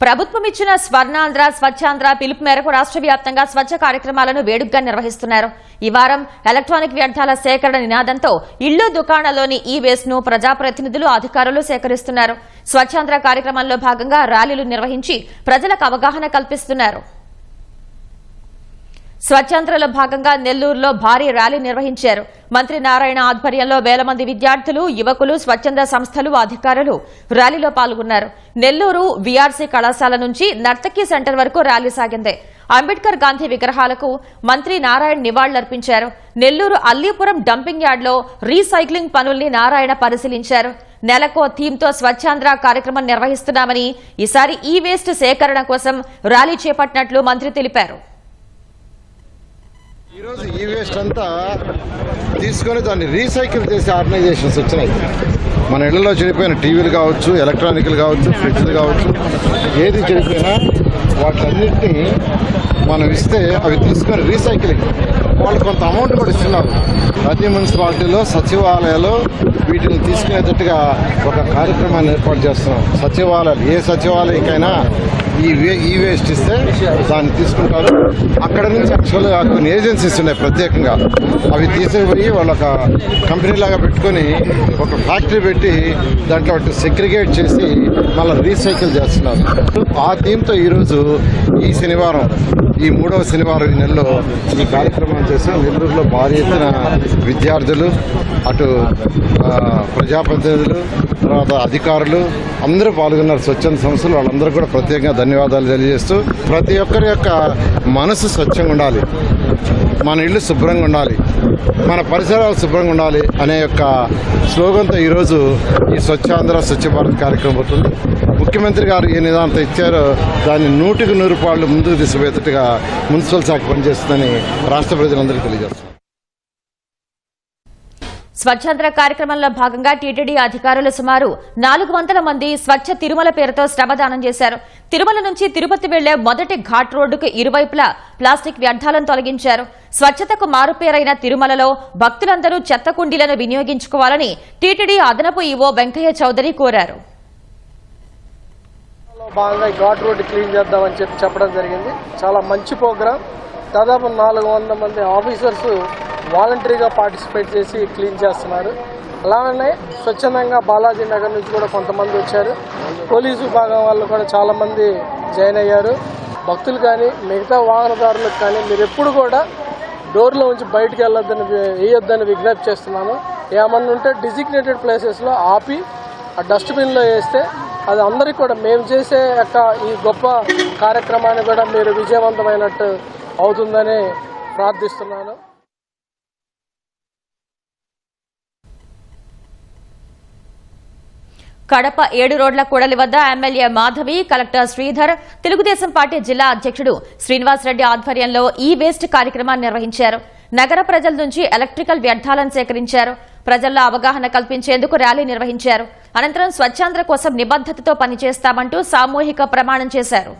ప్రభుత్వం ఇచ్చిన స్వర్ణాంధ్ర స్వచ్ఛాంధ్ర పిలుపు మేరకు రాష్ట్ర వ్యాప్తంగా స్వచ్ఛ కార్యక్రమాలను వేడుకగా నిర్వహిస్తున్నారు. ఈ వారం ఎలక్ట్రానిక్ వ్యర్థాల సేకరణ నినాదంతో ఇళ్లు దుకాణాల్లోని ఈ వేస్ట్ ను ప్రజాప్రతినిధులు అధికారులు సేకరిస్తున్నారు. స్వచ్ఛాంధ్ర కార్యక్రమంలో భాగంగా ర్యాలీలు నిర్వహించి ప్రజలకు అవగాహన కల్పిస్తున్నారు. స్వచ్ఛాంధ్రలో భాగంగా నెల్లూరులో భారీ ర్యాలీ నిర్వహించారు. మంత్రి నారాయణ ఆధ్వర్యంలో వేల మంది విద్యార్థులు, యువకులు, స్వచ్ఛంద సంస్థలు, అధికారులు ర్యాలీలో పాల్గొన్నారు. నెల్లూరు వీఆర్సీ కళాశాల నుంచి నర్తకి సెంటర్ వరకు ర్యాలీ సాగింది. అంబేద్కర్ గాంధీ విగ్రహాలకు మంత్రి నారాయణ నివాళులర్పించారు. నెల్లూరు అల్లీపురం డంపింగ్ యార్డ్లో రీసైక్లింగ్ పనుల్ని నారాయణ పరిశీలించారు. నెలకో థీమ్తో స్వచ్ఛాంధ్ర కార్యక్రమం నిర్వహిస్తున్నామని, ఈసారి ఈ వేస్ట్ సేకరణ కోసం ర్యాలీ చేపట్టినట్లు మంత్రి తెలిపారు. ఈరోజు ఈ వేస్ట్ అంతా తీసుకొని దాన్ని రీసైకిల్ చేసే ఆర్గనైజేషన్స్ వచ్చినాయి. మన ఇళ్లలో చెడిపోయిన టీవీలు కావచ్చు, ఎలక్ట్రానిక్లు కావచ్చు, ఫ్రిడ్జ్లు కావచ్చు, ఏది చెడిపోయినా వాటిలన్నింటినీ మనం ఇస్తే అవి తీసుకొని రీసైక్లింగ్ వాళ్ళు కొంత అమౌంట్ కూడా ఇస్తున్నారు. ప్రతి మున్సిపాలిటీలో సచివాలయాలు వీటిని తీసుకునేటట్టుగా ఒక కార్యక్రమాన్ని ఏర్పాటు చేస్తున్నాం. సచివాలయాలు ఏ సచివాలయకైనా ఈ వేస్ట్ ఇస్తే దాన్ని తీసుకుంటారు. అక్కడ నుంచి యాక్చువల్గా కొన్ని ఏజెన్సీస్ ఉన్నాయి ప్రత్యేకంగా, అవి తీసుకుపోయి వాళ్ళు ఒక కంపెనీ లాగా పెట్టుకొని ఒక ఫ్యాక్టరీ పెట్టి దాంట్లో సెగ్రిగేట్ చేసి మళ్ళీ రీసైకిల్ చేస్తున్నారు. ఆ థీమ్తో ఈరోజు ఈ శనివారం, ఈ 3వ శనివారం ఈ నెలలో ఈ కార్యక్రమం చేస్తాం. నెల్లూరులో భారీ ఎత్తున విద్యార్థులు, అటు ప్రజాప్రతినిధులు, తర్వాత అధికారులు అందరూ పాల్గొన్నారు. స్వచ్ఛంద సంస్థలు వాళ్ళందరూ కూడా ప్రత్యేకంగా ధన్యవాదాలు తెలియజేస్తూ, ప్రతి ఒక్కరి యొక్క మనసు స్వచ్ఛంగా ఉండాలి, మన ఇల్లు శుభ్రంగా ఉండాలి, మన పరిసరాలు శుభ్రంగా ఉండాలి అనే యొక్క స్లోగన్తో ఈరోజు ఈ స్వచ్ఛాంధ్ర స్వచ్ఛ భారత్ కార్యక్రమం అవుతుంది. ముఖ్యమంత్రి గారు ఏ నిదానంతో ఇచ్చారో దాన్ని 100కి 100 రూపాయలు ముందుకు తీసుకుపోయేటట్టుగా మున్సిపల్ శాఖ పనిచేస్తుందని రాష్ట్ర ప్రజలందరికీ తెలియజేస్తున్నారు. స్వచ్ఛాంధ్ర కార్యక్రమంలో భాగంగా టీటీడీ అధికారులు సుమారు 400 మంది స్వచ్ఛ తిరుమల పేరుతో శ్రమదానం చేశారు. తిరుమల నుంచి తిరుపతి వెళ్లే మొదటి ఘాట్ రోడ్డుకు ఇరువైపులా ప్లాస్టిక్ వ్యర్థాలను తొలగించారు. స్వచ్ఛతకు మారుపేరైన తిరుమలలో భక్తులందరూ చెత్త కుండీలను వినియోగించుకోవాలని టీటీడీ అదనపు ఈవో వెంకయ్య చౌదరి కోరారు. భాగంగా ఘాట్ రోడ్డు క్లీన్ చేద్దామని చెప్పడం జరిగింది. చాలా మంచి ప్రోగ్రాం. దాదాపు 400 మంది ఆఫీసర్స్ వాలంటరీగా పార్టిసిపేట్ చేసి క్లీన్ చేస్తున్నారు. అలానే స్వచ్ఛందంగా బాలాజీ నగర్ నుంచి కూడా కొంతమంది వచ్చారు. పోలీసు విభాగం వాళ్ళు కూడా చాలామంది జాయిన్ అయ్యారు. భక్తులు కానీ మిగతా వాహనదారులకు కానీ మీరు ఎప్పుడు కూడా డోర్లో ఉంచి బయటకు వేయొద్దని విజ్ఞప్తి చేస్తున్నాను. ఏమన్నా ఉంటే డిజిగ్నేటెడ్ ప్లేసెస్లో ఆపి ఆ డస్ట్బిన్లో వేస్తే అది అందరికీ కూడా మేము చేసే యొక్క ఈ గొప్ప కార్యక్రమాన్ని కూడా మీరు విజయవంతమైనట్టు అవుతుందని ప్రార్థిస్తున్నాను. కడప 7 రోడ్ల కూడలి వద్ద MLA Madhavi, collector Sridhar, Telugu Desam party జిల్లా అధ్యక్షుడు శ్రీనివాసరెడ్డి ఆధ్వర్యంలో ఈ వేస్ట్ కార్యక్రమాన్ని నిర్వహించారు. నగర ప్రజల నుంచి ఎలక్ట్రికల్ వ్యర్థాలను సేకరించారు. ప్రజల్లో అవగాహన కల్పించేందుకు ర్యాలీ నిర్వహించారు. అనంతరం స్వచ్ఛాంధ్ర కోసం నిబద్దతతో పనిచేస్తామంటూ సామూహిక ప్రమాణం చేశారు.